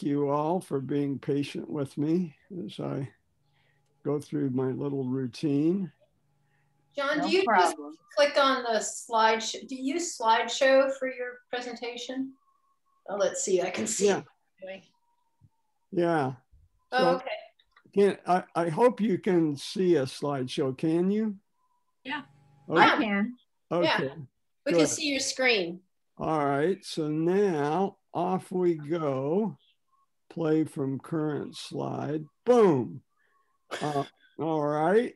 you all for being patient with me as I go through my little routine. John, No do you just problem. click on the slideshow? Do you use slideshow for your presentation? Oh, let's see. I can see. Yeah. Yeah. Oh, So okay. I hope you can see a slideshow. Can you? Yeah, Okay. I can. Okay. Yeah. We Good. can see your screen. All right. So now off we go. Play from current slide. Boom. All right.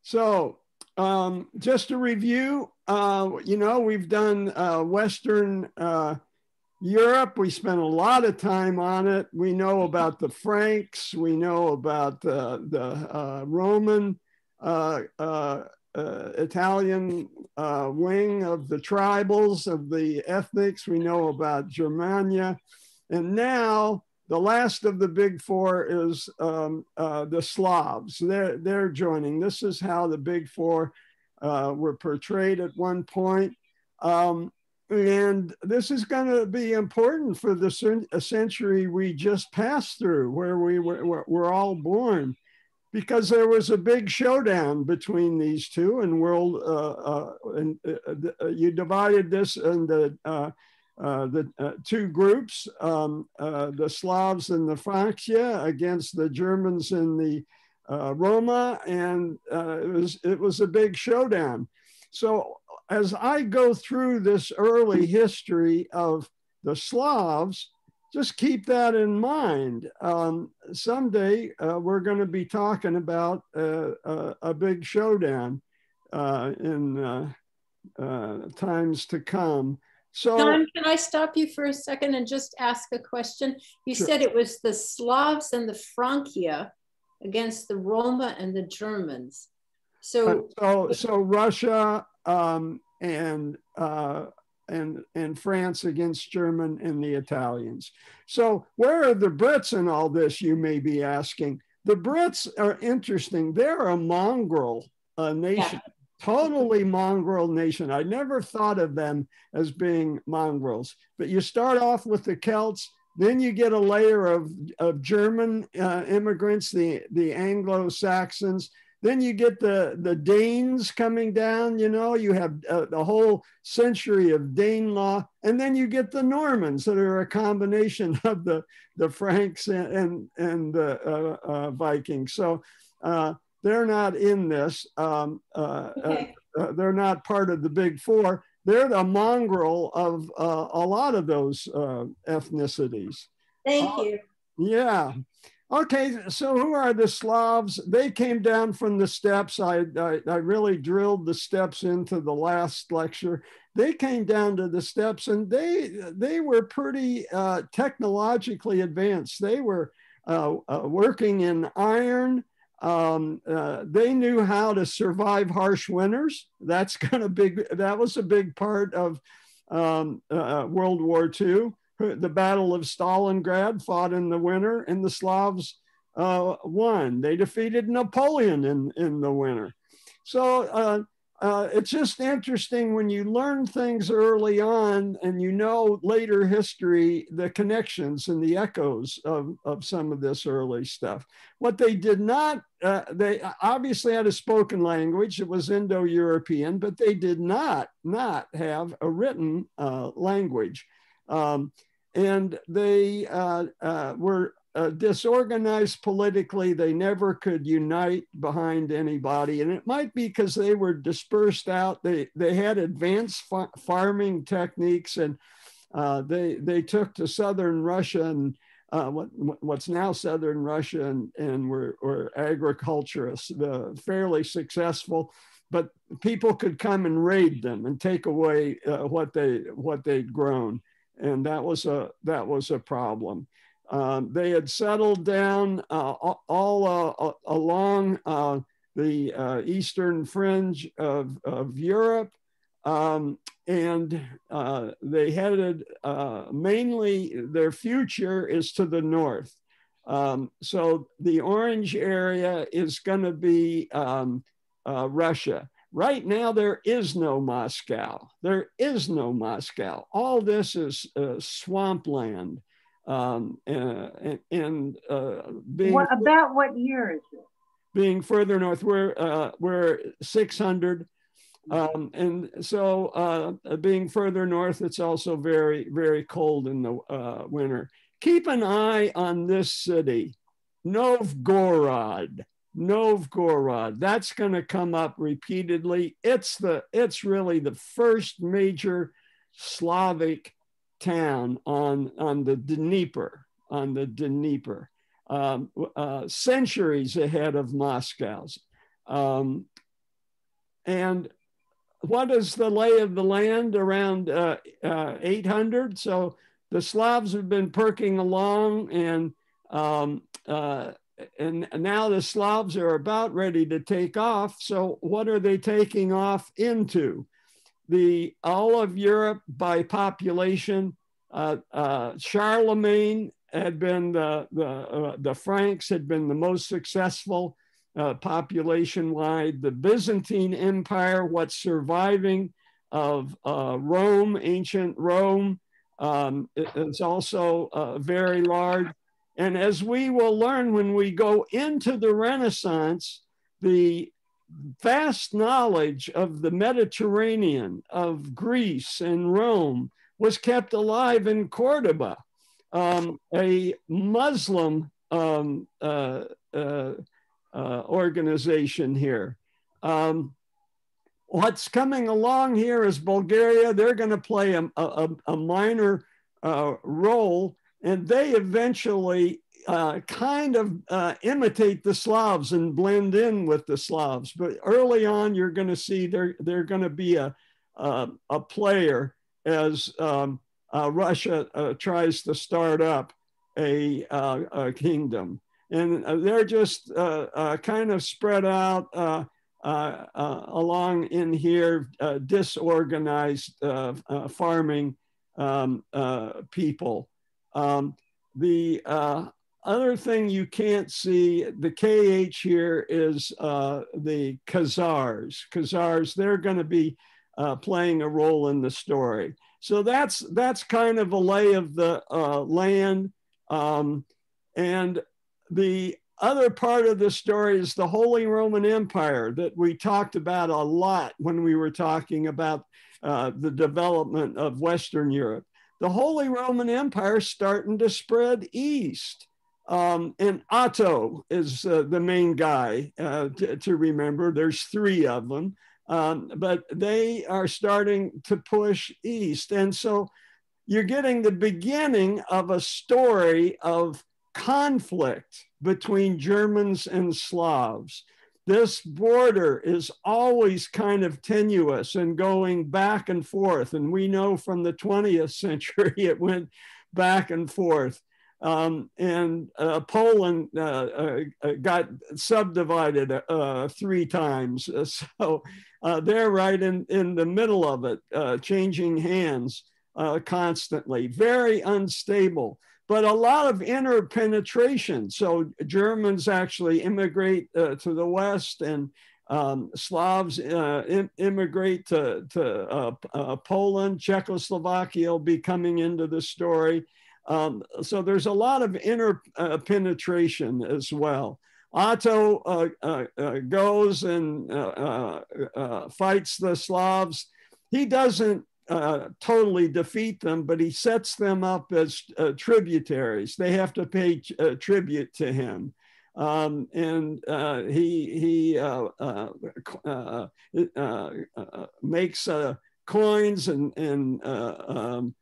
So just to review, we've done Western Europe. We spent a lot of time on it. We know about the Franks. We know about the Roman, Italian wing of the tribals, of the ethnics. We know about Germania. And now the last of the big four is the Slavs. They're joining. This is how the big four were portrayed at one point. And this is going to be important for the century we just passed through, where we're all born, because there was a big showdown between these two, and you divided this into the two groups, the Slavs and the Francia against the Germans and the Roma, and it was a big showdown. So as I go through this early history of the Slavs, just keep that in mind. Someday we're going to be talking about a big showdown in times to come. So, John, can I stop you for a second and just ask a question? You sure. said it was the Slavs and the Francia against the Roma and the Germans. So Russia and France against German and the Italians. So where are the Brits in all this, you may be asking? The Brits are interesting. They're a mongrel nation. Yeah. Totally mongrel nation. I never thought of them as being mongrels, but you start off with the Celts, then you get a layer of German immigrants, the Anglo-Saxons. Then you get the Danes coming down, you have the whole century of Danelaw. And then you get the Normans that are a combination of the Franks and the Vikings. So they're not in this. Okay. They're not part of the big four. They're the mongrel of a lot of those ethnicities. Thank you. Yeah. Okay, so who are the Slavs? They came down from the steppes. I really drilled the steppes into the last lecture. They came down to the steppes, and they were pretty technologically advanced. They were working in iron. They knew how to survive harsh winters. That was a big part of World War II. The Battle of Stalingrad, fought in the winter, and the Slavs won. They defeated Napoleon in the winter. So it's just interesting when you learn things early on and later history, the connections and the echoes of some of this early stuff. What they did not, they obviously had a spoken language. It was Indo-European, but they did not have a written language. And they were disorganized politically. They never could unite behind anybody. And it might be because they were dispersed out. They had advanced farming techniques, and they took to southern Russia and what's now southern Russia, and were agriculturists, fairly successful. But people could come and raid them and take away what they'd grown. And that was a problem. They had settled down all along the eastern fringe of Europe, and they headed mainly, their future is to the north. So the orange area is going to be Russia. Right now, there is no Moscow. There is no Moscow. All this is swampland. Being about what year is it? Being further north, we're 600. And so being further north, it's also very, very cold in the winter. Keep an eye on this city, Novgorod. Novgorod, that's going to come up repeatedly. It's really the first major Slavic town on the Dnieper, centuries ahead of Moscow's. And what is the lay of the land around 800? So the Slavs have been perking along, and now the Slavs are about ready to take off. So what are they taking off into? All of Europe by population. Charlemagne had been the Franks had been the most successful population-wide. The Byzantine Empire, what's surviving of Rome, ancient Rome, is also very large. And as we will learn when we go into the Renaissance, the vast knowledge of the Mediterranean, of Greece and Rome, was kept alive in Cordoba, a Muslim organization here. What's coming along here is Bulgaria. They're going to play a minor role, and they eventually kind of imitate the Slavs and blend in with the Slavs. But early on, you're going to see they're going to be a player as Russia tries to start up a kingdom. And they're just kind of spread out along in here, disorganized farming people. The other thing you can't see, the KH here is the Khazars. Khazars, they're going to be playing a role in the story. So that's kind of a lay of the land. And the other part of the story is the Holy Roman Empire that we talked about a lot when we were talking about the development of Western Europe. The Holy Roman Empire is starting to spread east. And Otto is the main guy to remember. There's three of them, but they are starting to push east. And so you're getting the beginning of a story of conflict between Germans and Slavs. This border is always kind of tenuous and going back and forth. And we know from the 20th century, it went back and forth. And Poland got subdivided 3 times. So they're right in the middle of it, changing hands constantly, very unstable. But a lot of interpenetration. So Germans actually immigrate to the West, and Slavs immigrate to Poland. Czechoslovakia will be coming into the story. So there's a lot of interpenetration as well. Otto goes and fights the Slavs. He doesn't totally defeat them, but he sets them up as tributaries. They have to pay tribute to him. And he makes coins, and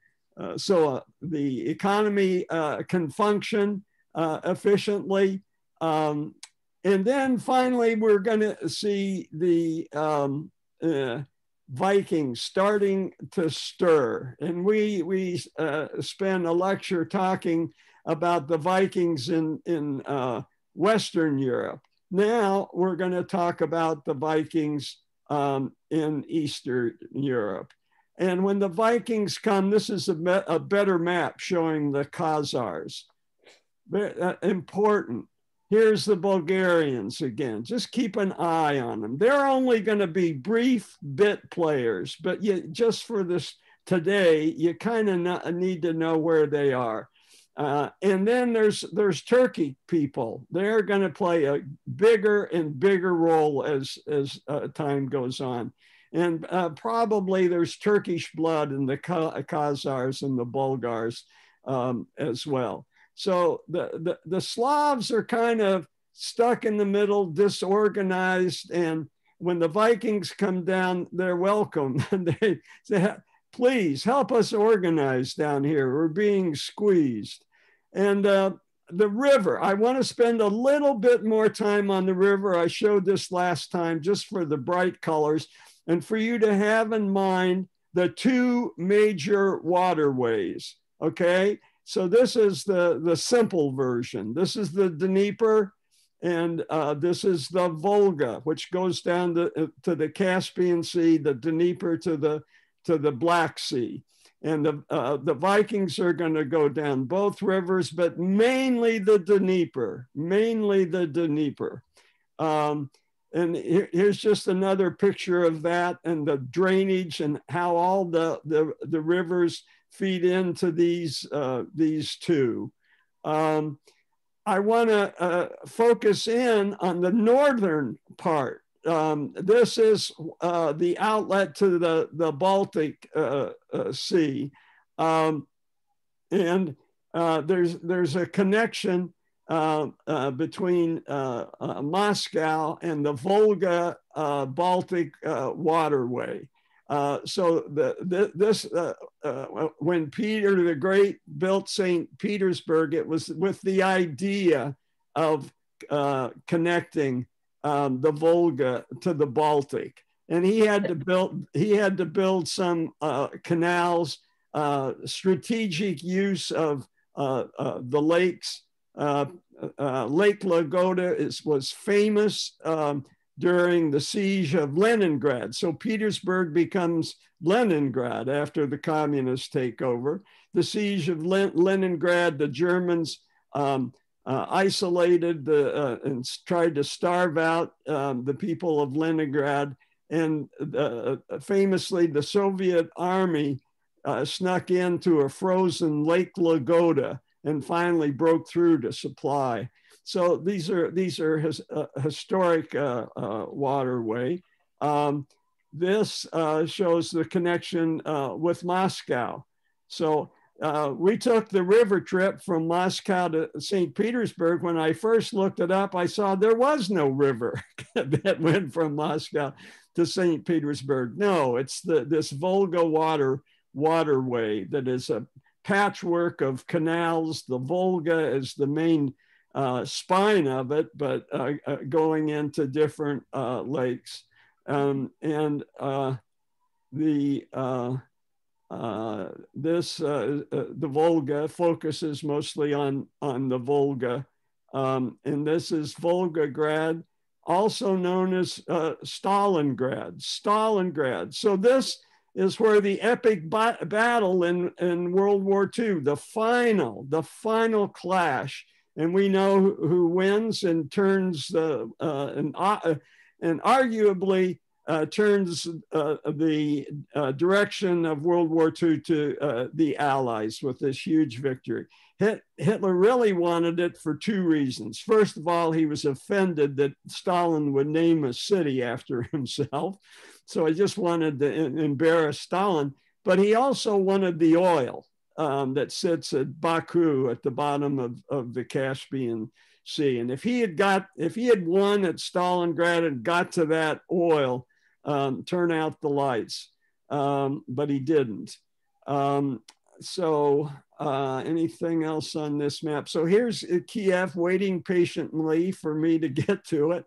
so the economy can function efficiently. And then finally, we're going to see the Vikings starting to stir. And we spend a lecture talking about the Vikings in Western Europe. Now we're going to talk about the Vikings in Eastern Europe. And when the Vikings come, this is a better map showing the Khazars. Important. Here's the Bulgarians again. Just keep an eye on them. They're only going to be brief bit players, but just for this today, you kind of need to know where they are. And then there's Turkey people. They're going to play a bigger and bigger role as time goes on. And probably there's Turkish blood in the Khazars and the Bulgars as well. So the Slavs are kind of stuck in the middle, disorganized. And when the Vikings come down, they're welcome. And they say, please help us organize down here. We're being squeezed. And the river, I want to spend a little bit more time on the river. I showed this last time just for the bright colors and for you to have in mind the two major waterways, okay? So this is the simple version. This is the Dnieper, and this is the Volga, which goes down to the Caspian Sea, the Dnieper to the Black Sea. And the Vikings are going to go down both rivers, but mainly the Dnieper, and here's just another picture of that and the drainage and how all the rivers feed into these two. I want to focus in on the northern part. This is the outlet to the Baltic Sea. And there's a connection between Moscow and the Volga Baltic waterway. So when Peter the Great built St. Petersburg, it was with the idea of connecting the Volga to the Baltic, and he had to build some canals, strategic use of the lakes. Lake Ladoga was famous during the siege of Leningrad. So Petersburg becomes Leningrad after the communists take over. The siege of Leningrad, the Germans isolated and tried to starve out the people of Leningrad. And famously, the Soviet army snuck into a frozen Lake Ladoga and finally broke through to supply. So these are historic waterway. This shows the connection with Moscow. So we took the river trip from Moscow to St. Petersburg. When I first looked it up, I saw there was no river that went from Moscow to St. Petersburg. No, it's this Volga waterway that is a patchwork of canals. The Volga is the main spine of it, but going into different lakes. The Volga focuses mostly on the Volga. And this is Volgograd, also known as Stalingrad. So this is where the epic battle in World War II, the final clash, and we know who wins and turns and arguably turns the direction of World War II to the Allies with this huge victory. Hitler really wanted it for two reasons. First of all, he was offended that Stalin would name a city after himself. So he just wanted to embarrass Stalin, but he also wanted the oil that sits at Baku at the bottom of the Caspian Sea. And if he had won at Stalingrad and got to that oil, turn out the lights, but he didn't. Anything else on this map? So here's Kiev waiting patiently for me to get to it.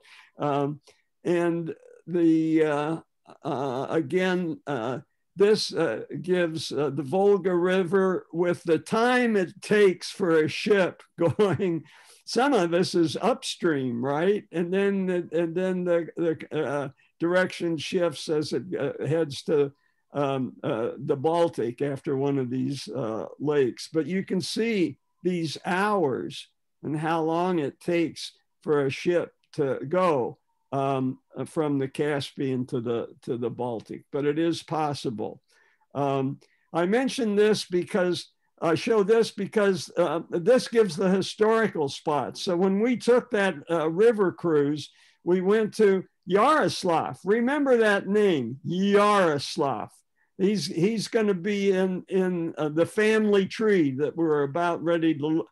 This gives the Volga River with the time it takes for a ship going. Some of this is upstream, right? And then the direction shifts as it heads to the Baltic after one of these lakes. But you can see these hours and how long it takes for a ship to go from the Caspian to the Baltic, but it is possible. I mention this because show this because this gives the historical spots. So when we took that river cruise, we went to Yaroslav. Remember that name, Yaroslav. He's going to be in the family tree that we're about ready to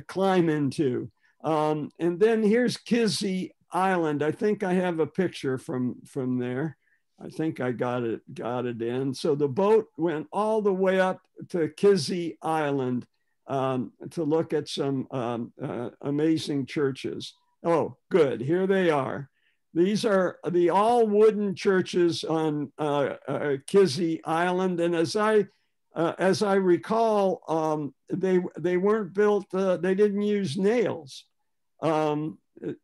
climb into. And then here's Kizzy Island. I think I have a picture from there. I think I got it in. So the boat went all the way up to Kizzy Island to look at some amazing churches. Oh, good. Here they are. These are the all wooden churches on Kizzy Island. And as I recall, they weren't built, they didn't use nails.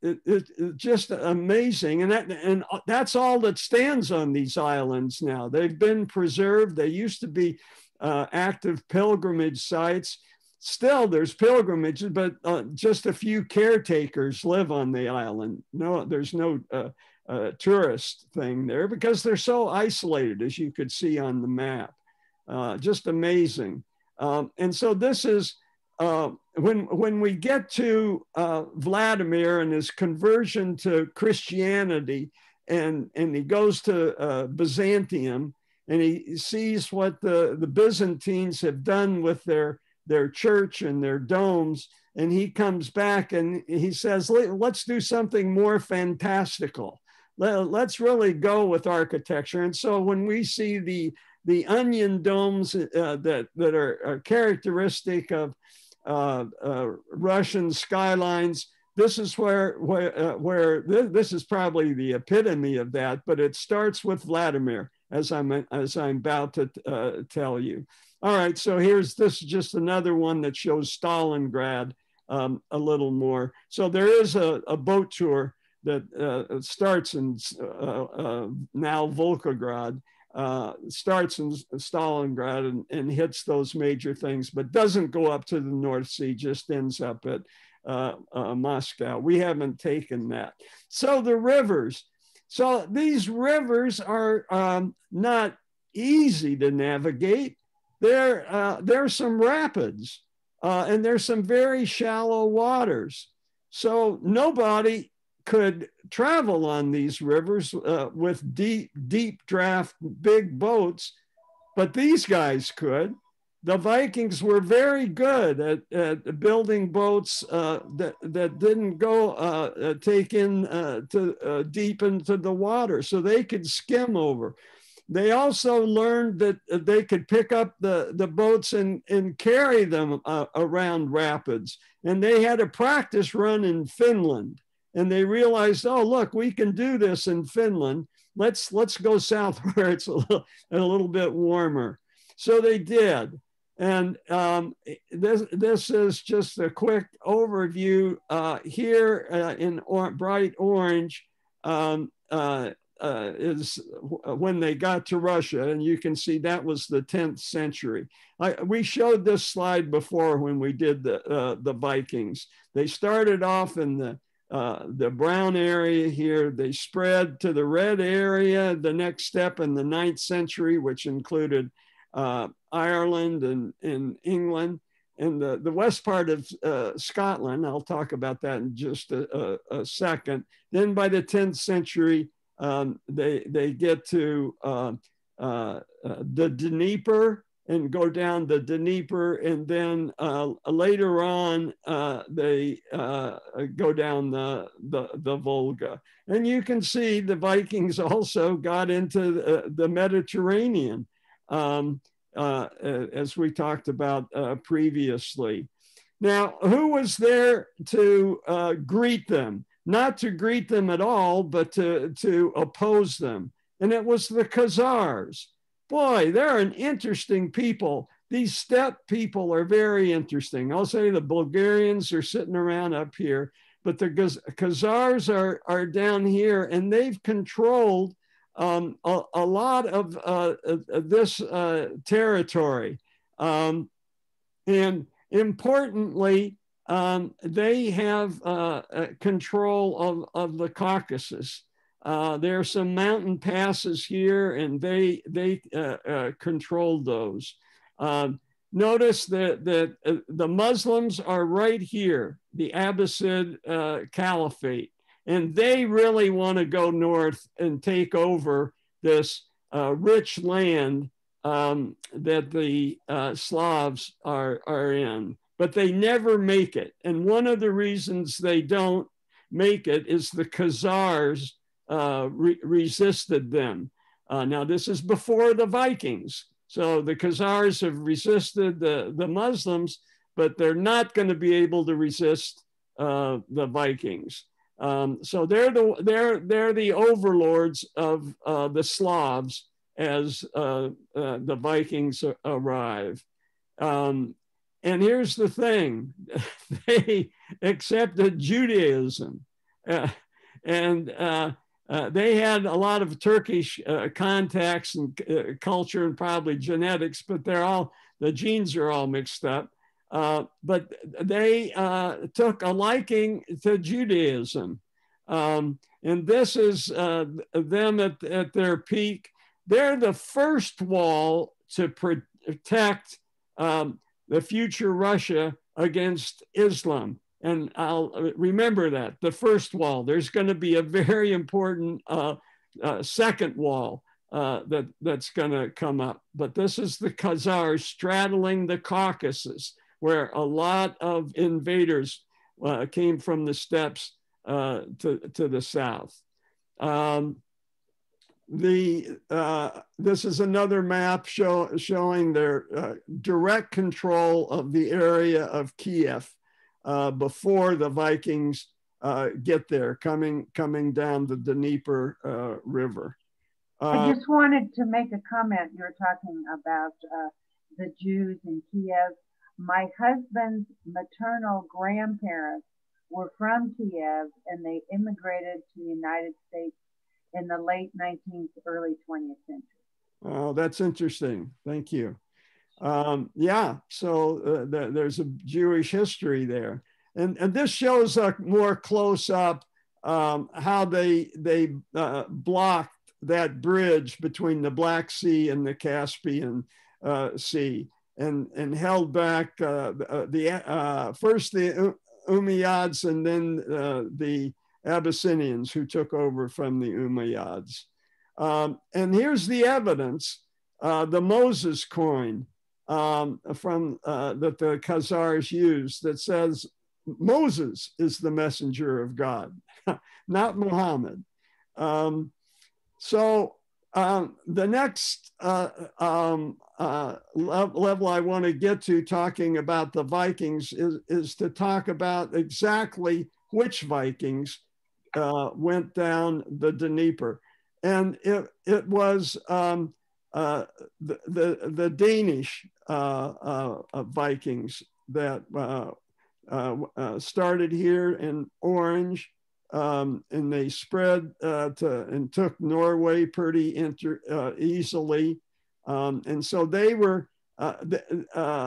It's just amazing. And that's all that stands on these islands now. They've been preserved. They used to be active pilgrimage sites. Still, there's pilgrimages, but just a few caretakers live on the island. No, there's no tourist thing there because they're so isolated, as you could see on the map. Just amazing. And so this is, when we get to Vladimir and his conversion to Christianity, and he goes to Byzantium, and he sees what the Byzantines have done with their church and their domes, and he comes back and he says, let's do something more fantastical. Let's really go with architecture. And so when we see the onion domes that are characteristic of Russian skylines, this is where this is probably the epitome of that, but it starts with Vladimir, as I'm about to tell you. All right, so this is just another one that shows Stalingrad a little more. So there is a boat tour that starts in now Volgograd, starts in Stalingrad and hits those major things, but doesn't go up to the North Sea, just ends up at Moscow. We haven't taken that. So the rivers. So these rivers are not easy to navigate. There's some rapids and there's some very shallow waters. So nobody could travel on these rivers with deep draft, big boats, but these guys could. The Vikings were very good at building boats that didn't go take in to deep into the water, so they could skim over. They also learned that they could pick up the boats and carry them around rapids. And they had a practice run in Finland. And they realized, oh, look, we can do this in Finland. Let's go south where it's a little bit warmer. So they did. And this is just a quick overview here in bright orange. Is when they got to Russia, and you can see that was the 10th century. We showed this slide before when we did the Vikings. They started off in the brown area here. They spread to the red area, the next step in the 9th century, which included Ireland and England, and the west part of Scotland. I'll talk about that in just a second. Then by the 10th century, they get to the Dnieper and go down the Dnieper, and then later on they go down the Volga. And you can see the Vikings also got into the Mediterranean, as we talked about previously. Now, who was there to greet them? Not to greet them at all, but to oppose them. And it was the Khazars. Boy, they're an interesting people. These steppe people are very interesting. I'll say the Bulgarians are sitting around up here, but the Khazars are down here, and they've controlled a lot of this territory. And importantly, they have control of the Caucasus. There are some mountain passes here, and they control those. notice that the Muslims are right here, the Abbasid Caliphate, and they really want to go north and take over this rich land that the Slavs are in, but they never make it. And one of the reasons they don't make it is the Khazars resisted them. Now, this is before the Vikings. So the Khazars have resisted the Muslims, but they're not going to be able to resist the Vikings. So they're the overlords of the Slavs as the Vikings arrive. And here's the thing, they accepted Judaism. They had a lot of Turkish contacts and culture and probably genetics, but the genes are all mixed up. But they took a liking to Judaism. And this is them at their peak. They're the first wall to protect the future Russia against Islam. And I'll remember that, the first wall. There's going to be a very important second wall that's going to come up. But this is the Khazars straddling the Caucasus, where a lot of invaders came from the steppes to the south. This is another map showing their direct control of the area of Kiev before the Vikings get there, coming down the Dnieper River. I just wanted to make a comment. You're talking about the Jews in Kiev. My husband's maternal grandparents were from Kiev, and they immigrated to the United States in the late 19th, early 20th century. Oh, that's interesting. Thank you. Yeah, so there's a Jewish history there. And this shows a more close up how they blocked that bridge between the Black Sea and the Caspian Sea and held back first the Umayyads and then the Abyssinians who took over from the Umayyads. And here's the evidence, the Moses coin that the Khazars used that says Moses is the messenger of God, not Muhammad. So the next level I want to get to talking about the Vikings is to talk about exactly which Vikings went down the Dnieper. And it was the Danish Vikings that started here in Orange, and they spread and took Norway pretty easily. And so they were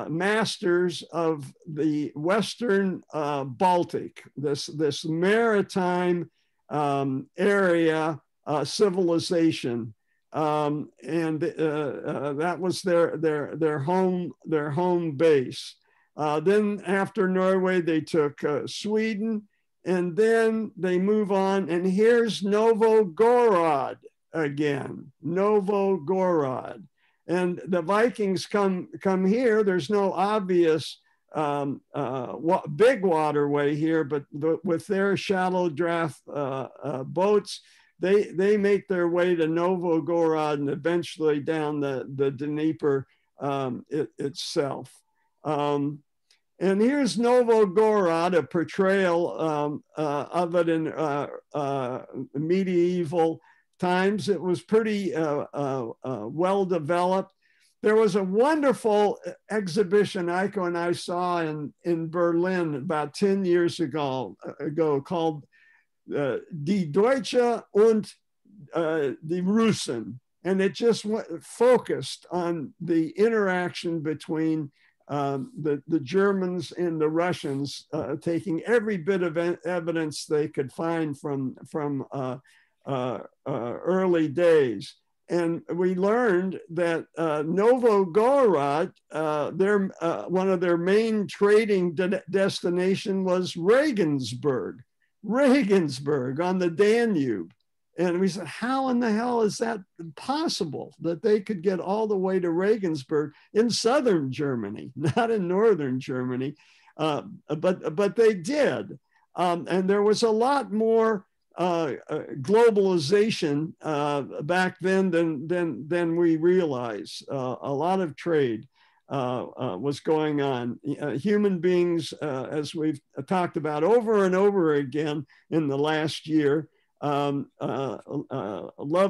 masters of the Western Baltic, this maritime area civilization, and that was their home base. Then after Norway, they took Sweden, and then they move on. And here's Novgorod again, Novgorod. And the Vikings come here. There's no obvious big waterway here, but with their shallow draft boats, they make their way to Novgorod and eventually down the Dnieper itself. And here's Novgorod, a portrayal of it in medieval times. It was pretty well developed. There was a wonderful exhibition Eiko and I saw in Berlin about 10 years ago called Die Deutsche und die Russen. And it just focused on the interaction between the Germans and the Russians, taking every bit of evidence they could find from early days. and we learned that Novgorod, one of their main trading destination was Regensburg on the Danube. And we said, how in the hell is that possible that they could get all the way to Regensburg in southern Germany, not in northern Germany? But they did. And there was a lot more globalization back then than we realize. A lot of trade was going on. Human beings, as we've talked about over and over again in the last year, love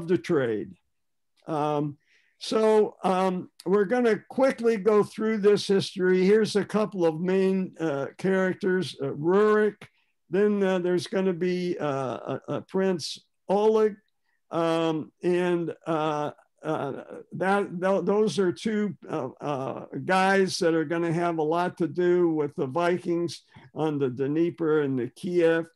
to trade. So we're going to quickly go through this history. Here's a couple of main characters, Rurik. Then there's going to be Prince Oleg, and those are two guys that are going to have a lot to do with the Vikings on the Dnieper and the Kiev.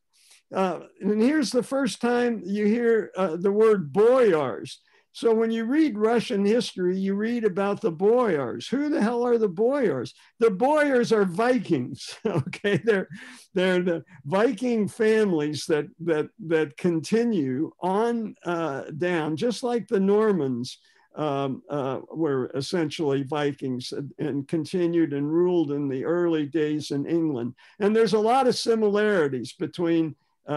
And here's the first time you hear the word boyars. So when you read Russian history, you read about the boyars. Who the hell are the boyars? The boyars are Vikings. Okay, they're the Viking families that continue on down, just like the Normans were essentially Vikings and continued and ruled in the early days in England. And there's a lot of similarities between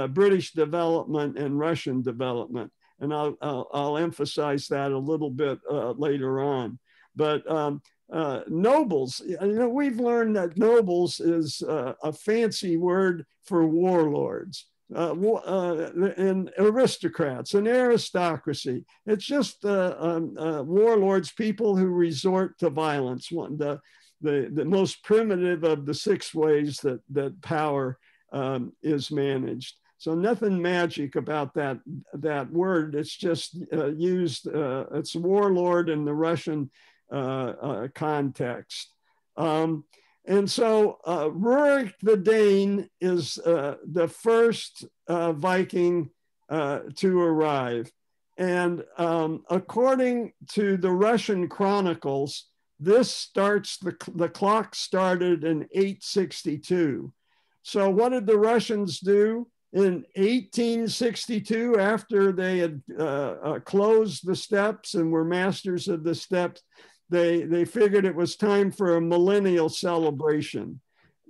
British development and Russian development. And I'll emphasize that a little bit later on. But nobles, we've learned that nobles is a fancy word for warlords and aristocrats and aristocracy. It's just warlords, people who resort to violence. The most primitive of the 6 ways that power is managed. So nothing magic about that word. It's just used, it's warlord in the Russian context. And so Rurik the Dane is the first Viking to arrive. And according to the Russian chronicles, this starts, the clock started in 862. So what did the Russians do? In 1862, after they had closed the steppes and were masters of the steppes, they figured it was time for a millennial celebration.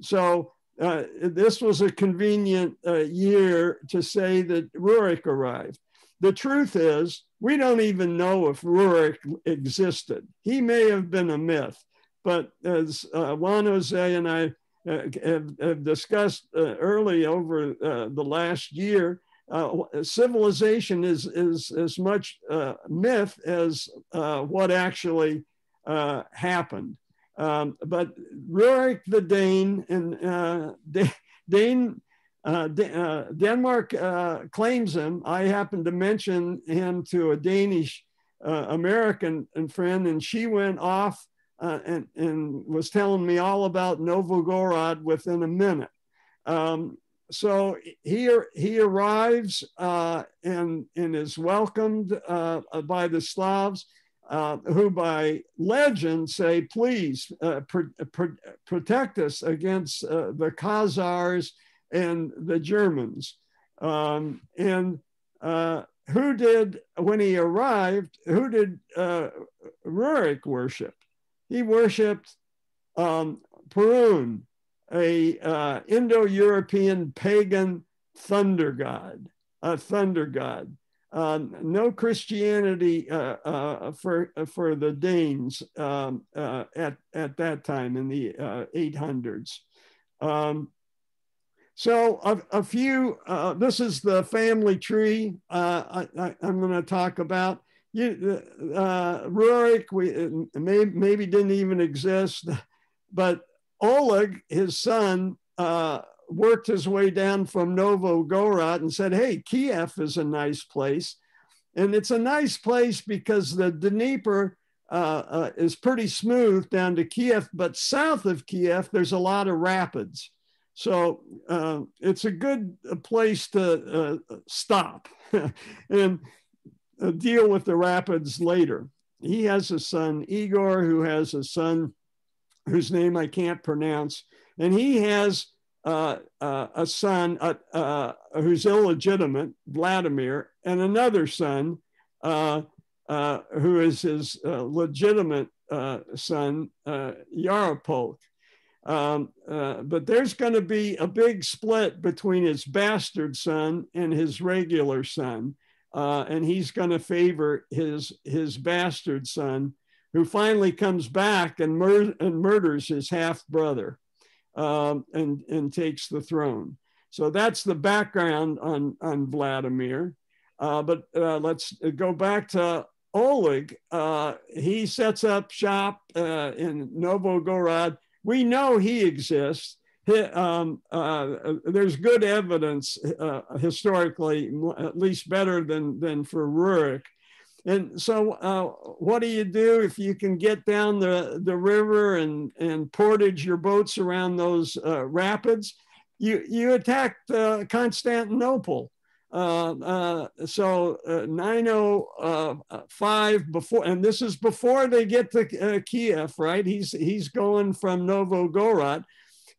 So this was a convenient year to say that Rurik arrived. The truth is, we don't even know if Rurik existed. He may have been a myth, but as Juan Jose and I have discussed early over the last year, civilization is as much myth as what actually happened. But Rurik the Dane and Denmark claims him. I happened to mention him to a Danish American friend, and she went off and was telling me all about Novgorod within a minute. So he arrives and is welcomed by the Slavs, who by legend say, please protect us against the Khazars and the Germans. When he arrived, who did Rurik worship? He worshiped Perun, a Indo-European pagan thunder god, a thunder god. No Christianity for the Danes at that time in the 800s. So a few, this is the family tree I'm going to talk about. Rurik maybe didn't even exist, but Oleg, his son, worked his way down from Novgorod and said, hey, Kiev is a nice place. And it's a nice place because the Dnieper is pretty smooth down to Kiev, but south of Kiev, there's a lot of rapids. So it's a good place to stop. And deal with the Rapids later. He has a son, Igor, who has a son whose name I can't pronounce. And he has a son who's illegitimate, Vladimir, and another son who is his legitimate son, Yaropolk. But there's going to be a big split between his bastard son and his regular son. And he's going to favor his bastard son, who finally comes back and murders his half brother and takes the throne. So that's the background on Vladimir. But let's go back to Oleg. He sets up shop in Novgorod. We know he exists. There's good evidence historically, at least better than for Rurik. And so what do you do if you can get down the river and portage your boats around those rapids? You attacked Constantinople. So 905 before, and this is before they get to Kiev, right? He's going from Novgorod.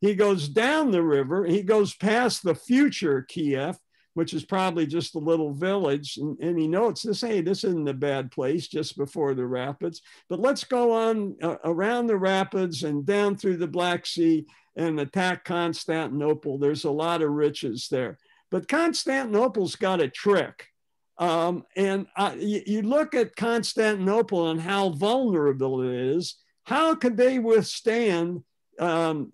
He goes down the river. He goes past the future Kiev, which is probably just a little village. And he notes this, hey, this isn't a bad place just before the rapids, but let's go on around the rapids and down through the Black Sea and attack Constantinople. There's a lot of riches there. But Constantinople's got a trick. You look at Constantinople and how vulnerable it is. How could they withstand first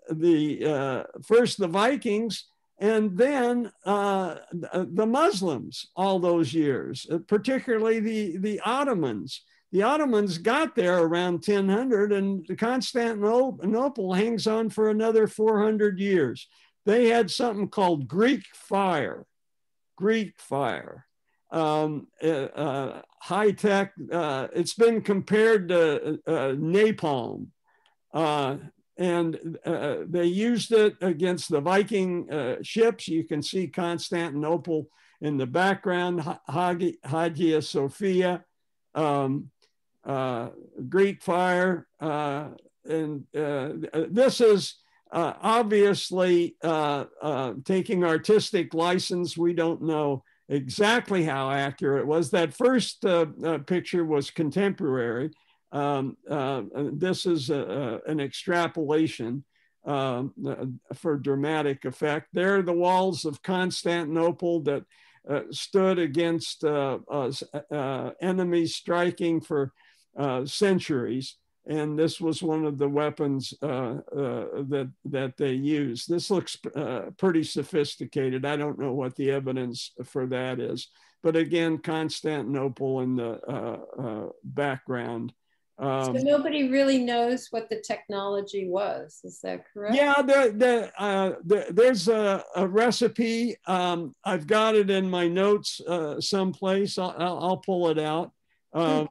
the Vikings and then the Muslims all those years, particularly the Ottomans? The Ottomans got there around 1000 and Constantinople hangs on for another 400 years. They had something called Greek fire, high tech. It's been compared to napalm. And they used it against the Viking ships. You can see Constantinople in the background, Hagia Sophia, Greek fire. And this is obviously taking artistic license. We don't know exactly how accurate it was. That first picture was contemporary. This is an extrapolation for dramatic effect. There are the walls of Constantinople that stood against enemies striking for centuries. And this was one of the weapons that they used. This looks pretty sophisticated. I don't know what the evidence for that is. But again, Constantinople in the background. So nobody really knows what the technology was. Is that correct? Yeah, there's a recipe. I've got it in my notes someplace. I'll pull it out. But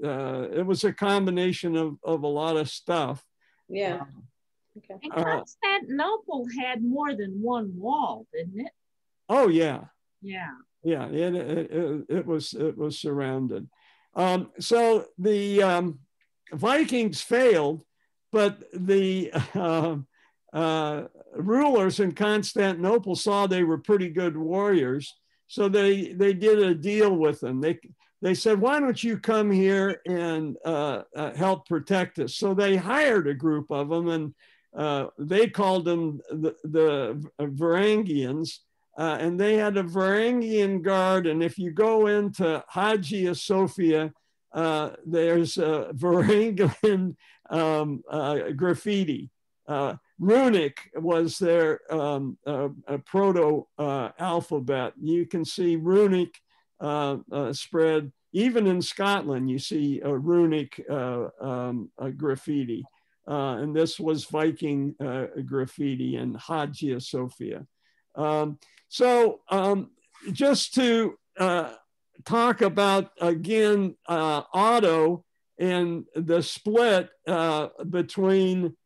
it was a combination of a lot of stuff. Yeah. Okay. And Constantinople had more than one wall, didn't it? Oh yeah. Yeah. Yeah, it was surrounded. So the Vikings failed, but the rulers in Constantinople saw they were pretty good warriors. So they did a deal with them. They said, why don't you come here and help protect us? So they hired a group of them, and they called them the Varangians. And they had a Varangian guard. And if you go into Hagia Sophia, there's a Varangian graffiti. Runic was their proto-alphabet. You can see runic spread. Even in Scotland, you see a runic graffiti. And this was Viking graffiti in Hagia Sophia. So just to talk about, again, Otto and the split between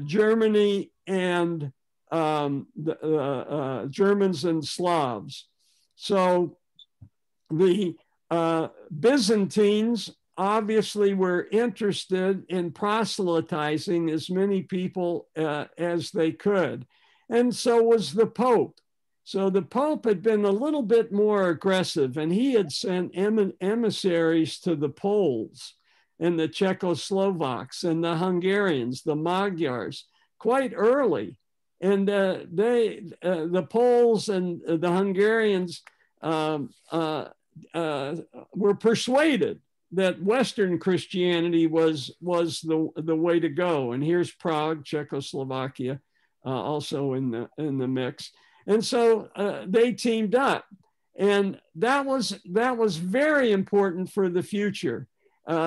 Germany and the Germans and Slavs. So the Byzantines obviously were interested in proselytizing as many people as they could. And so was the Pope. So the Pope had been a little bit more aggressive, and he had sent emissaries to the Poles and the Czechoslovaks and the Hungarians, the Magyars, quite early. And the Poles and the Hungarians were persuaded that Western Christianity was the way to go. And here's Prague, Czechoslovakia, also in the mix. And so they teamed up, and that was very important for the future,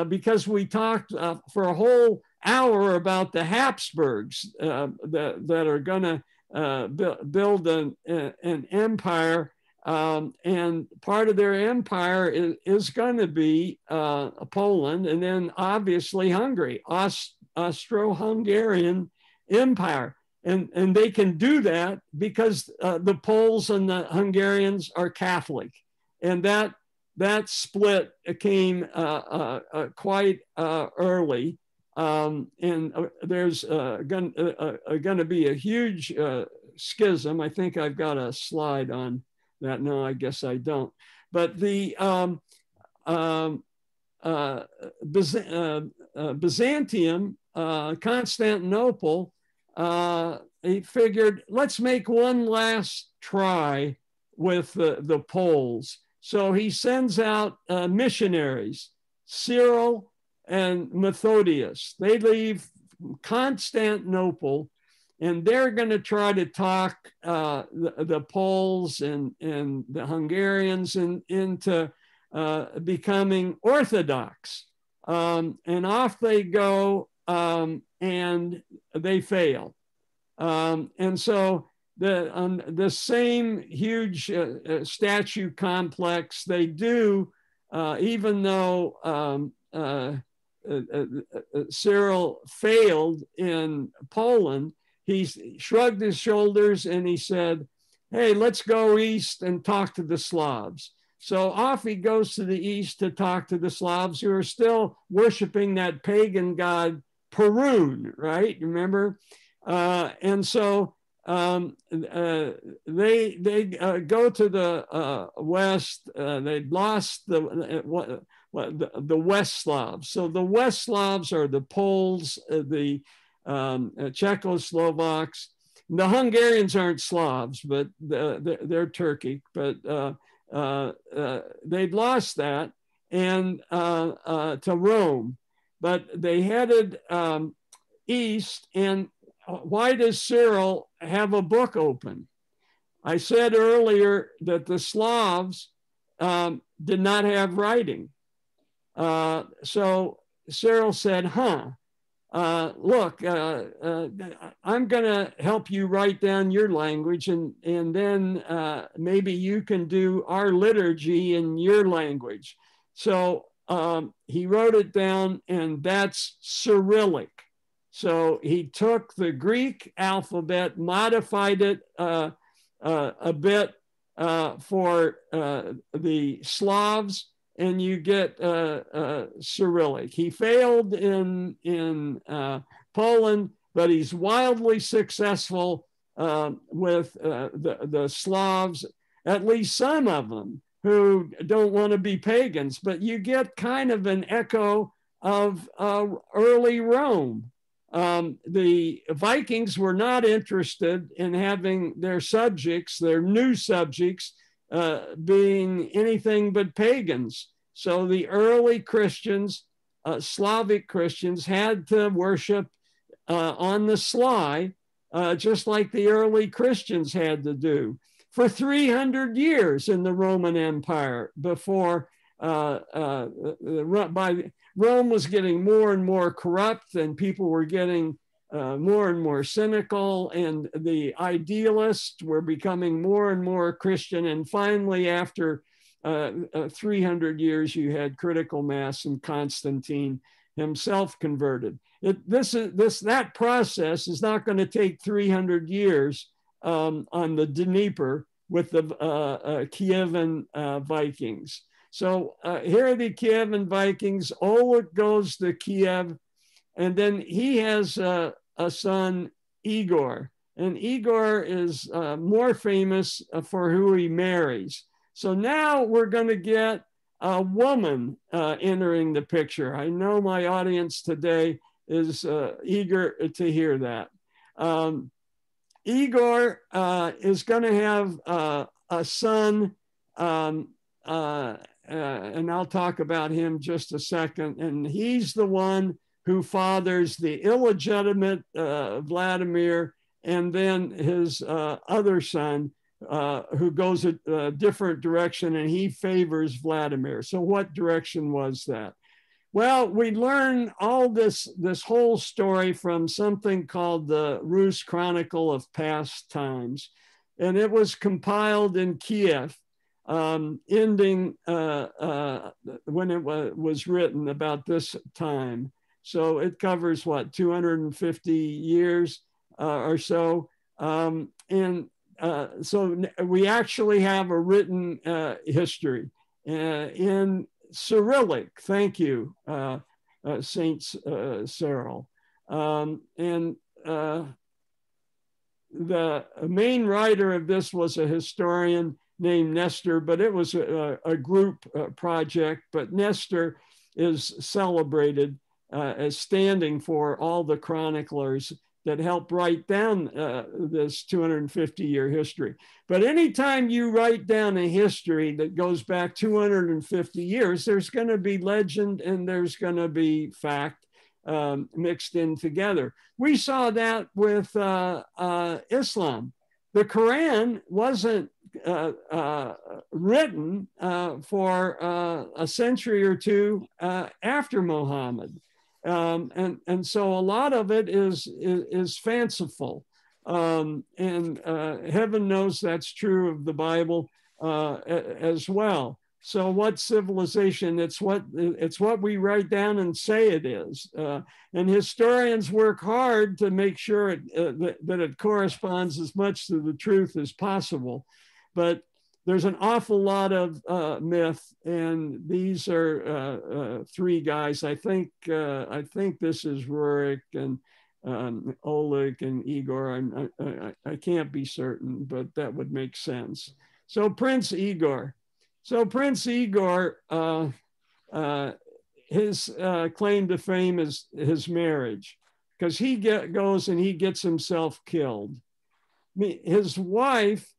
because we talked for a whole hour about the Habsburgs that are going to build an empire. And part of their empire is going to be Poland, and then obviously Hungary, Austro-Hungarian Empire. And they can do that because the Poles and the Hungarians are Catholic. And that split came quite early. And there's going to be a huge schism. I think I've got a slide on that. No, I guess I don't. But the Byzantium, Constantinople, he figured, let's make one last try with the Poles. So he sends out missionaries, Cyril and Methodius. They leave Constantinople, and they're going to try to talk the Poles and the Hungarians into becoming Orthodox. And off they go, and they fail. And so the same huge statue complex they do, even though Cyril failed in Poland, he shrugged his shoulders and he said, hey, let's go east and talk to the Slavs. So off he goes to the east to talk to the Slavs, who are still worshiping that pagan god Perun, right? Remember? And so they go to the west. They'd lost the West Slavs. So the West Slavs are the Poles, the Czechoslovaks. The Hungarians aren't Slavs, but they're Turkic. But they'd lost that and to Rome. But they headed east. And why does Cyril have a book open? I said earlier that the Slavs did not have writing. So Cyril said, look, I'm going to help you write down your language, and then maybe you can do our liturgy in your language. So he wrote it down, and that's Cyrillic. So he took the Greek alphabet, modified it a bit for the Slavs, and you get Cyrillic. He failed in Poland, but he's wildly successful with the Slavs, at least some of them, who don't want to be pagans. But you get kind of an echo of early Rome. The Vikings were not interested in having their subjects, their new subjects, being anything but pagans. So the early Christians, Slavic Christians, had to worship on the sly, just like the early Christians had to do for 300 years in the Roman Empire before Rome was getting more and more corrupt, and people were getting more and more cynical, and the idealists were becoming more and more Christian. And finally, after 300 years, you had critical mass, and Constantine himself converted. That process is not going to take 300 years on the Dnieper. with the Kievan Vikings. So here are the Kievan Vikings. Oleg goes to Kiev, and then he has a son, Igor. And Igor is more famous for who he marries. So now we're going to get a woman entering the picture. I know my audience today is eager to hear that. Igor is going to have a son, and I'll talk about him just a second. And he's the one who fathers the illegitimate Vladimir, and then his other son, who goes a different direction, and he favors Vladimir. So what direction was that? Well, we learn all this whole story from something called the Rus Chronicle of Past Times. And it was compiled in Kiev, ending when it was written about this time. So it covers what, 250 years or so. So we actually have a written history in Cyrillic. Thank you, Saint Cyril. The main writer of this was a historian named Nestor, but it was a group project. But Nestor is celebrated as standing for all the chroniclers that helped write down this 250-year history. But anytime you write down a history that goes back 250 years, there's going to be legend and there's going to be fact mixed in together. We saw that with Islam. The Quran wasn't written for a century or two after Muhammad. And so a lot of it is fanciful. And heaven knows that's true of the Bible as well. So what civilization? It's what we write down and say it is. And historians work hard to make sure that it corresponds as much to the truth as possible. But there's an awful lot of myth, and these are three guys. I think this is Rurik and Oleg and Igor. I can't be certain, but that would make sense. So Prince Igor. His claim to fame is his marriage, because he goes and he gets himself killed. His wife,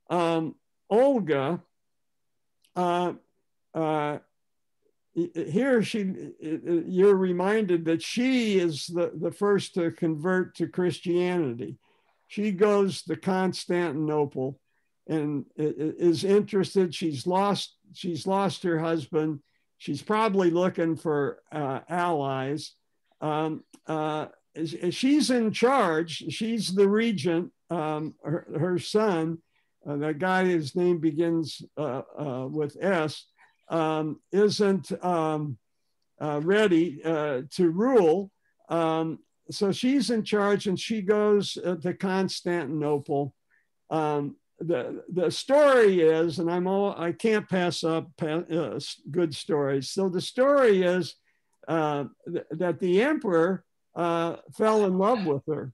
Olga, here you're reminded that she is the first to convert to Christianity. She goes to Constantinople and is interested. She's lost her husband. She's probably looking for allies. She's in charge. She's the regent. Her son, the guy whose name begins with S, isn't ready to rule. So she's in charge, and she goes to Constantinople. The story is, and I can't pass up good stories. So the story is that the emperor fell in love with her.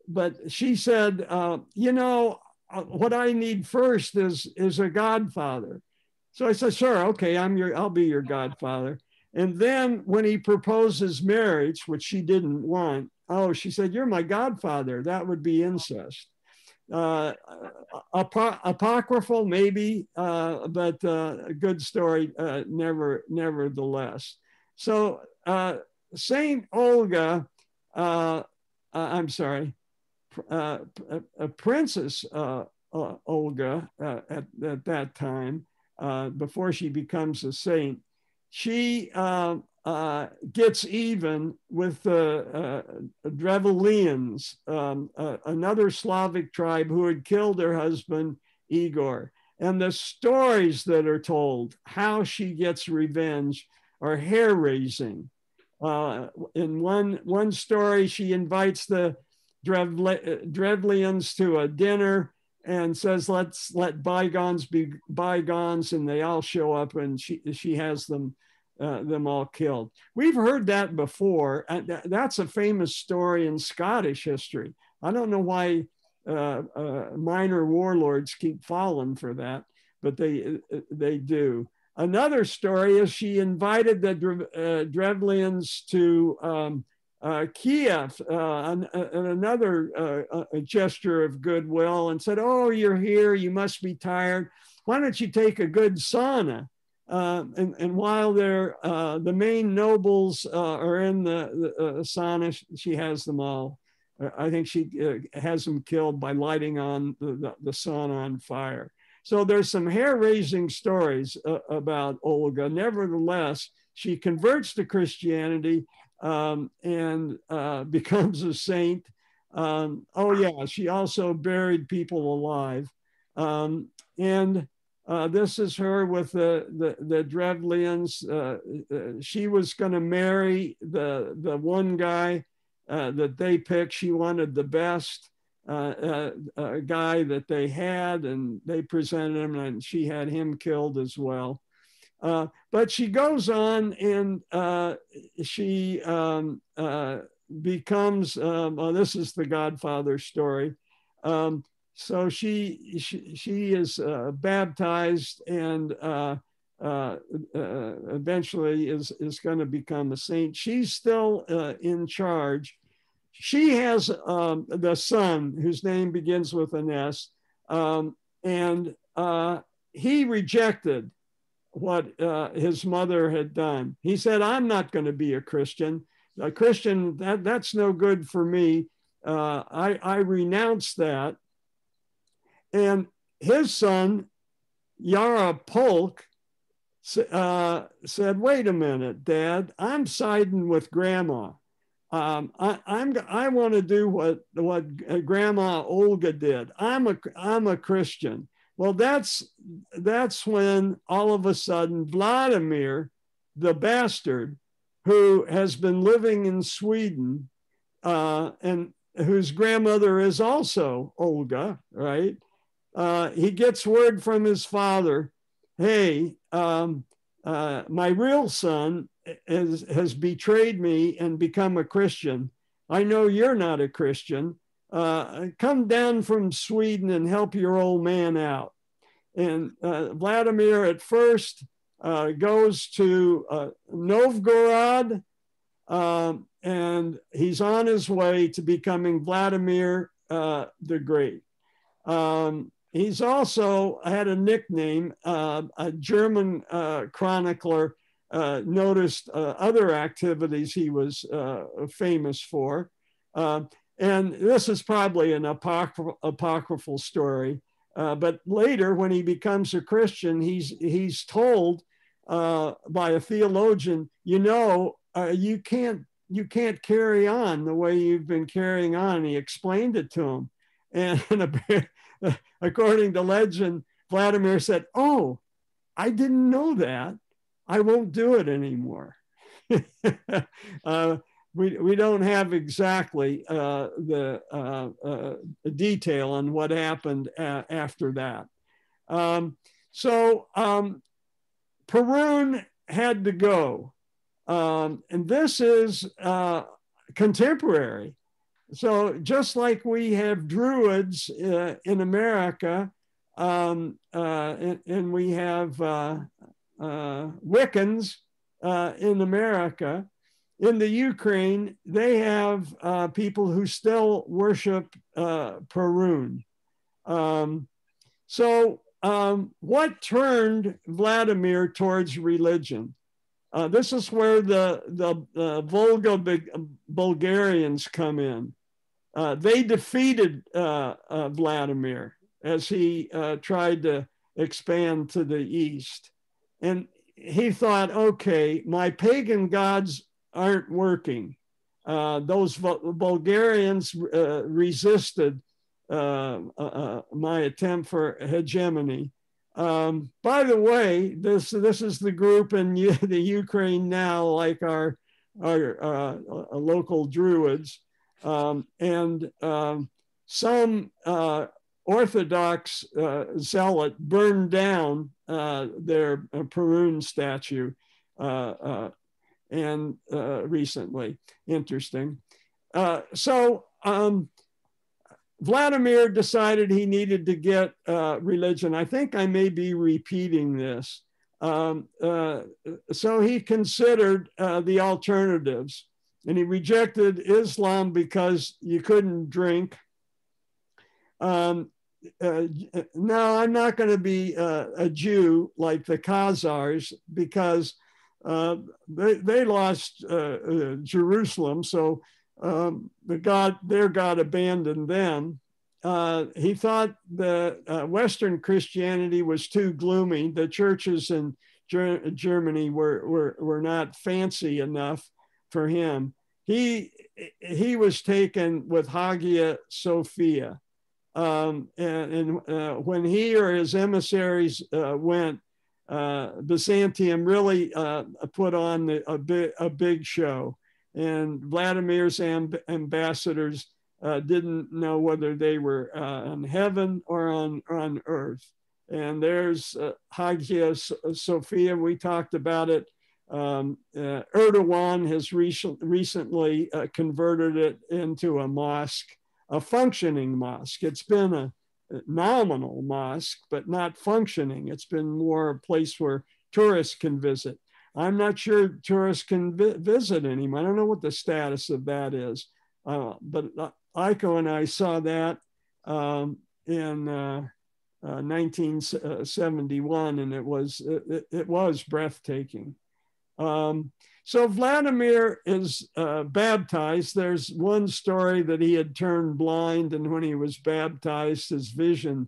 But she said, what I need first is a godfather. So I said, sure, okay, I'll be your godfather. And then when he proposes marriage, which she didn't want, she said, you're my godfather. That would be incest. Apocryphal, maybe, but a good story, nevertheless. So Saint Olga, Princess Olga at that time, before she becomes a saint, she gets even with the Drevlians, another Slavic tribe who had killed her husband, Igor. And the stories that are told, how she gets revenge, are hair-raising. In one story, she invites the Drevlians to a dinner, and says, let's let bygones be bygones, and they all show up, and she has them all killed. We've heard that before. That's a famous story in Scottish history. I don't know why minor warlords keep falling for that, but they do. Another story is she invited the Drevlians to Kiev, another gesture of goodwill, and said, oh, you're here, you must be tired. Why don't you take a good sauna? And while they're, the main nobles are in the sauna, she has them all. I think she has them killed by lighting on the sauna on fire. So there's some hair-raising stories about Olga. Nevertheless, she converts to Christianity and becomes a saint. Oh yeah, she also buried people alive. This is her with the Drevlians. She was going to marry the one guy that they picked. She wanted the best guy that they had, and they presented him, and she had him killed as well. But she goes on, and she becomes, well, this is the Godfather story. So she is baptized, and eventually is going to become a saint. She's still in charge. She has the son whose name begins with an S, and he rejected what his mother had done. He said, I'm not going to be a Christian. A Christian, that's no good for me. I renounce that. And his son, Yarapolk, said, wait a minute, Dad, I'm siding with Grandma. I want to do what Grandma Olga did. I'm a Christian. Well, that's when all of a sudden Vladimir, the bastard, who has been living in Sweden and whose grandmother is also Olga, right? He gets word from his father, hey, my real son has betrayed me and become a Christian. I know you're not a Christian. Come down from Sweden and help your old man out. And Vladimir at first goes to Novgorod, and he's on his way to becoming Vladimir the Great. He's also had a nickname. A German chronicler noticed other activities he was famous for. And this is probably an apocryphal story. But later, when he becomes a Christian, he's told by a theologian, you can't carry on the way you've been carrying on. And he explained it to him. And according to legend, Vladimir said, oh, I didn't know that. I won't do it anymore. We don't have exactly the detail on what happened after that. Perun had to go. And this is contemporary. So just like we have Druids in America, and we have Wiccans in America, in the Ukraine, they have people who still worship Perun. What turned Vladimir towards religion? This is where the Volga Bulgarians come in. They defeated Vladimir as he tried to expand to the east. And he thought, okay, my pagan gods aren't working. Those Bulgarians resisted my attempt for hegemony. By the way, this is the group in the Ukraine now, like our local Druids, and some Orthodox zealot burned down their Perun statue and recently. Interesting. So Vladimir decided he needed to get religion. I think I may be repeating this. So he considered the alternatives, and he rejected Islam because you couldn't drink. No, I'm not going to be a Jew like the Khazars because they lost Jerusalem, so their God abandoned them. He thought the Western Christianity was too gloomy. The churches in Germany were not fancy enough for him. He was taken with Hagia Sophia. And when he or his emissaries went, Byzantium really put on a big show. And Vladimir's ambassadors didn't know whether they were on heaven or on earth. And there's Hagia Sophia. We talked about it. Erdogan has recently converted it into a mosque, a functioning mosque. It's been a nominal mosque, but not functioning. It's been more a place where tourists can visit. I'm not sure tourists can visit anymore. I don't know what the status of that is. But Aiko and I saw that in 1971, and it was breathtaking. So Vladimir is baptized. There's one story that he had turned blind, and when he was baptized, his vision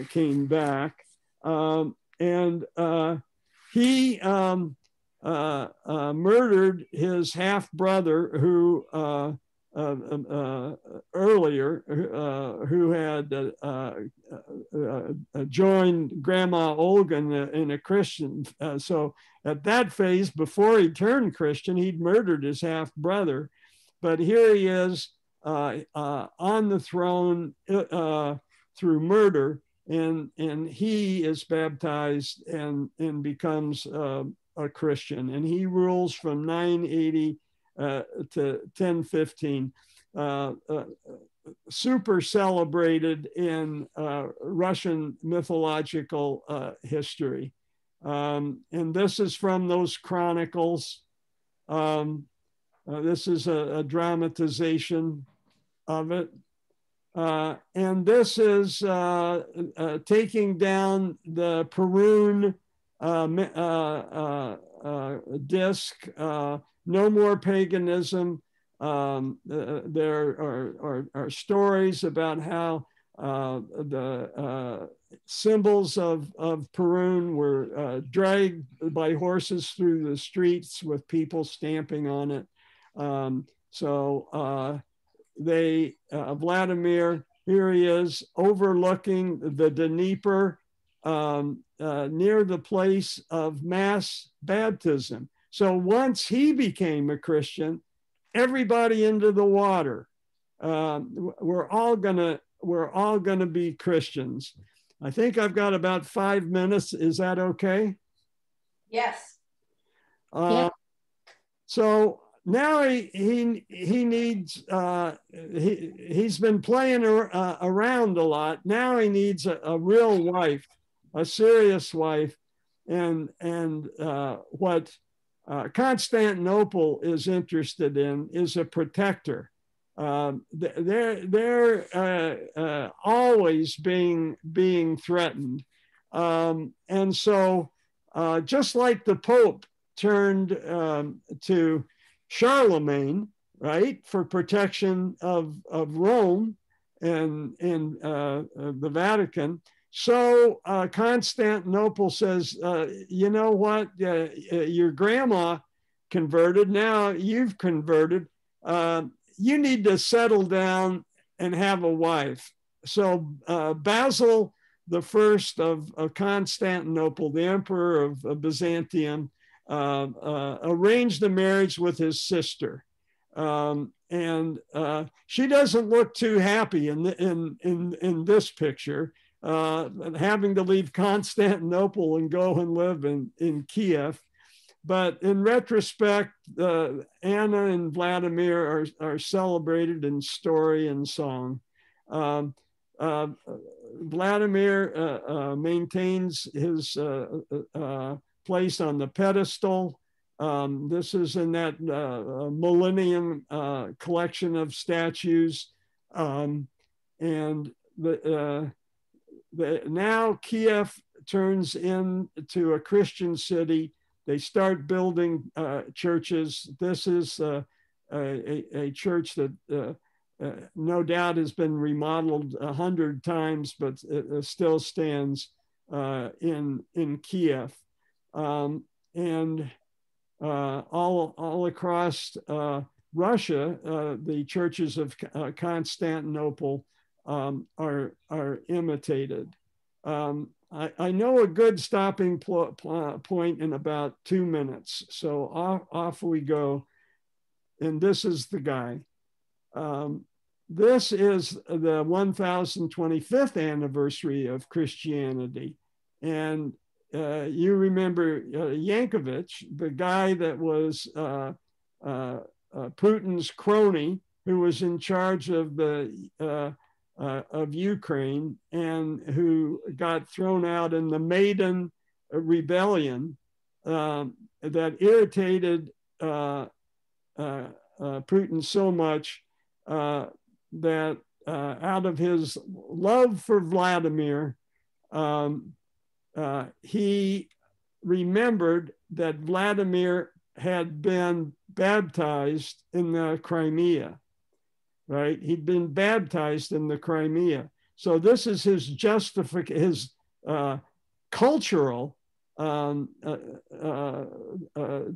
came back. And he murdered his half-brother who earlier, who had joined Grandma Olga in a Christian. So at that phase, before he turned Christian, he'd murdered his half-brother. But here he is on the throne through murder, and he is baptized and becomes a Christian. And he rules from 980 to 1015, super celebrated in Russian mythological history. And this is from those chronicles. This is a dramatization of it. And this is taking down the Perun disc. No more paganism. There are stories about how the symbols of Perun were dragged by horses through the streets with people stamping on it. Vladimir, here he is overlooking the Dnieper near the place of mass baptism. So once he became a Christian, everybody into the water. We're all gonna be Christians. I think I've got about 5 minutes. Is that okay? Yes. Yeah. So now he needs. He's been playing around a lot. Now he needs a real wife, a serious wife, and what Constantinople is interested in is a protector. They're always being threatened. And so just like the Pope turned to Charlemagne, right, for protection of Rome and the Vatican, so Constantinople says, you know what, your grandma converted, now you've converted, you need to settle down and have a wife. So Basil the First of Constantinople, the emperor of Byzantium, arranged the marriage with his sister. she doesn't look too happy in this picture, having to leave Constantinople and go and live in Kiev. But in retrospect, Anna and Vladimir are celebrated in story and song. Vladimir maintains his place on the pedestal. This is in that millennium collection of statues. Now Kiev turns into a Christian city. They start building churches. This is a church that no doubt has been remodeled 100 times, but it still stands in Kiev. And all across Russia, the churches of Constantinople are imitated. I know a good stopping point in about 2 minutes. So off we go. And this is the guy. This is the 1025th anniversary of Christianity. And you remember Yankovich, the guy that was Putin's crony, who was in charge of of Ukraine and who got thrown out in the Maidan Rebellion that irritated Putin so much that out of his love for Vladimir, he remembered that Vladimir had been baptized in the Crimea, right? He'd been baptized in the Crimea. So this is his cultural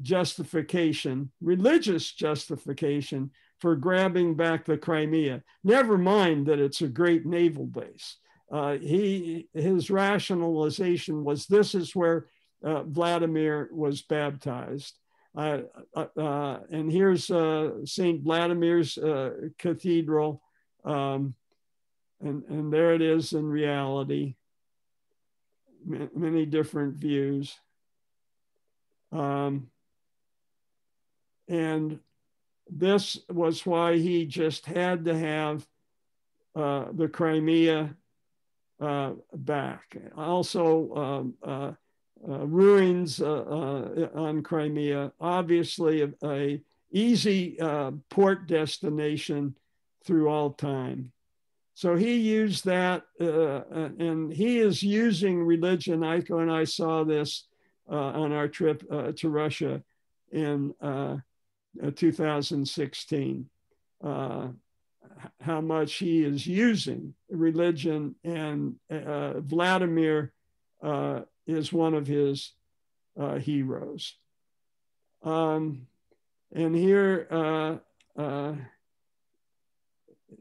justification, religious justification for grabbing back the Crimea. Never mind that it's a great naval base. His rationalization was, this is where Vladimir was baptized. And here's St. Vladimir's Cathedral. And there it is in reality. Many different views. And this was why he just had to have the Crimea back. Also, ruins on Crimea, obviously a easy port destination through all time. So he used that, and he is using religion. Aiko and I saw this on our trip to Russia in 2016. How much he is using religion, and Vladimir is one of his heroes. And here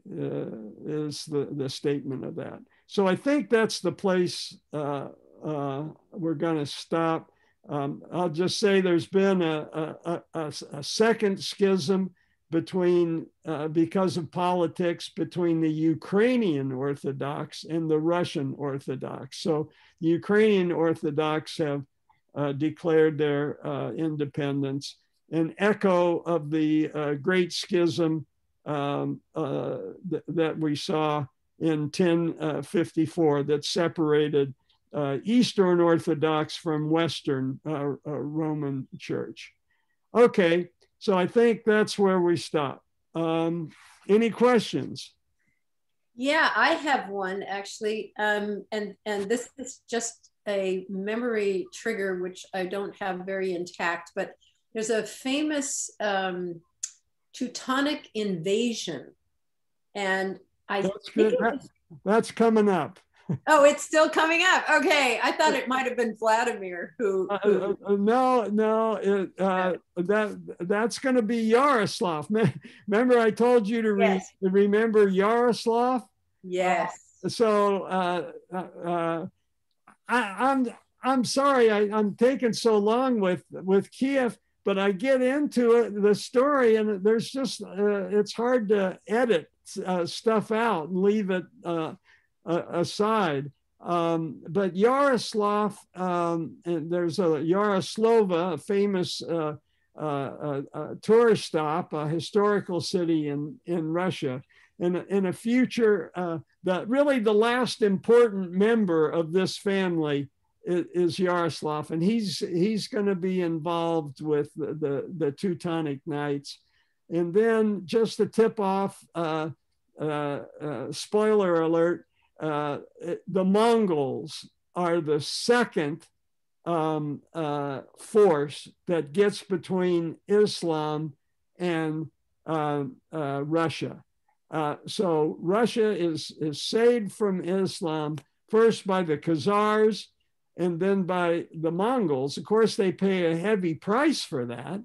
is the statement of that. So I think that's the place we're going to stop. I'll just say there's been a second schism between, because of politics, between the Ukrainian Orthodox and the Russian Orthodox. So the Ukrainian Orthodox have declared their independence, an echo of the Great Schism that we saw in 1054 that separated Eastern Orthodox from Western Roman Church. Okay, so I think that's where we stop. Any questions? Yeah, I have one actually, and this is just a memory trigger, which I don't have very intact, but there's a famous Teutonic invasion, and that's coming up. Oh, it's still coming up. Okay, I thought it might have been Vladimir who. No, that's going to be Yaroslav. Remember, I told you to remember Yaroslav. Yes. So I'm sorry I'm taking so long with Kiev. but I get into it, the story, and there's just, it's hard to edit stuff out and leave it aside. But Yaroslav, and there's a Yaroslava, a famous tourist stop, a historical city in Russia. In a future, really the last important member of this family is Yaroslav, and he's going to be involved with the Teutonic Knights. And then just to tip off, spoiler alert, the Mongols are the second force that gets between Islam and Russia. So Russia is saved from Islam first by the Khazars and then by the Mongols. Of course, they pay a heavy price for that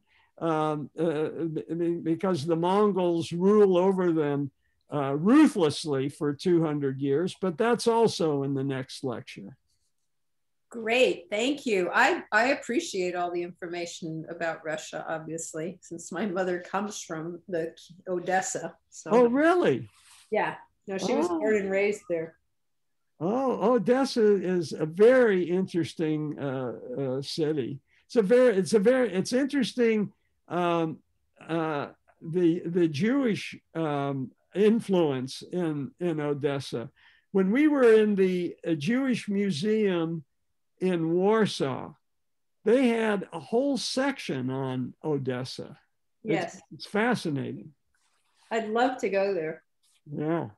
because the Mongols rule over them ruthlessly for 200 years, but that's also in the next lecture. Great, thank you. I appreciate all the information about Russia, obviously, since my mother comes from the Odessa. So. Oh, really? Yeah, no, she was born and raised there. Oh, Odessa is a very interesting city. It's interesting. The Jewish influence in Odessa. When we were in the Jewish Museum in Warsaw, they had a whole section on Odessa. Yes, it's fascinating. I'd love to go there. Yeah.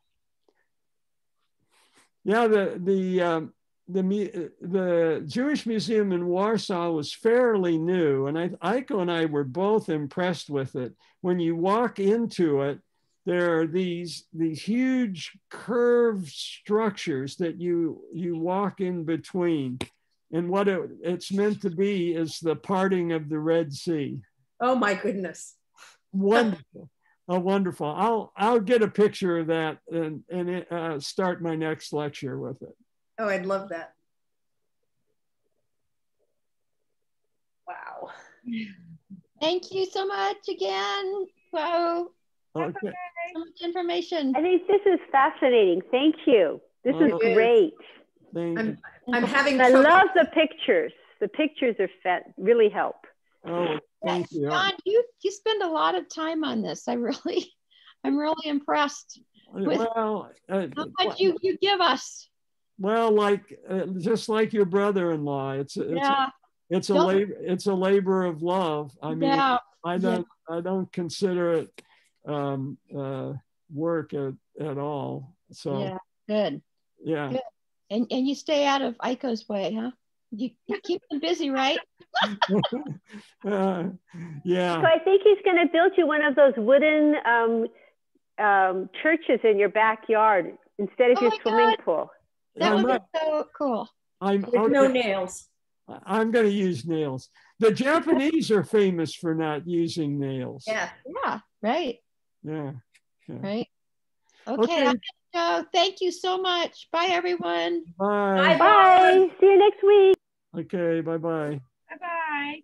Yeah, the Jewish Museum in Warsaw was fairly new, and Aiko and I were both impressed with it. When you walk into it, there are these huge curved structures that you walk in between, and what it's meant to be is the parting of the Red Sea. Oh my goodness! Wonderful. Oh, wonderful. I'll get a picture of that and start my next lecture with it. Oh, I'd love that. Wow. Thank you so much again. Wow. Okay. So much information. I think this is fascinating. Thank you. This is great. I'm having I love the pictures. The pictures are really help. Oh, thank you. John, you spend a lot of time on this. I'm really impressed with how much you give us. Well, just like your brother-in-law, it's a labor of love. I mean, I don't consider it work at all. So yeah, good. Yeah. Good. And you stay out of Aiko's way, huh? You keep them busy, right? Yeah. So I think he's going to build you one of those wooden churches in your backyard instead of your swimming pool. That would be so cool. With no nails. I'm going to use nails. The Japanese are famous for not using nails. Yeah. Yeah. Right. Yeah. Right. Okay. Thank you so much. Bye, everyone. Bye. Bye. See you next week. Okay. Bye-bye. Bye-bye.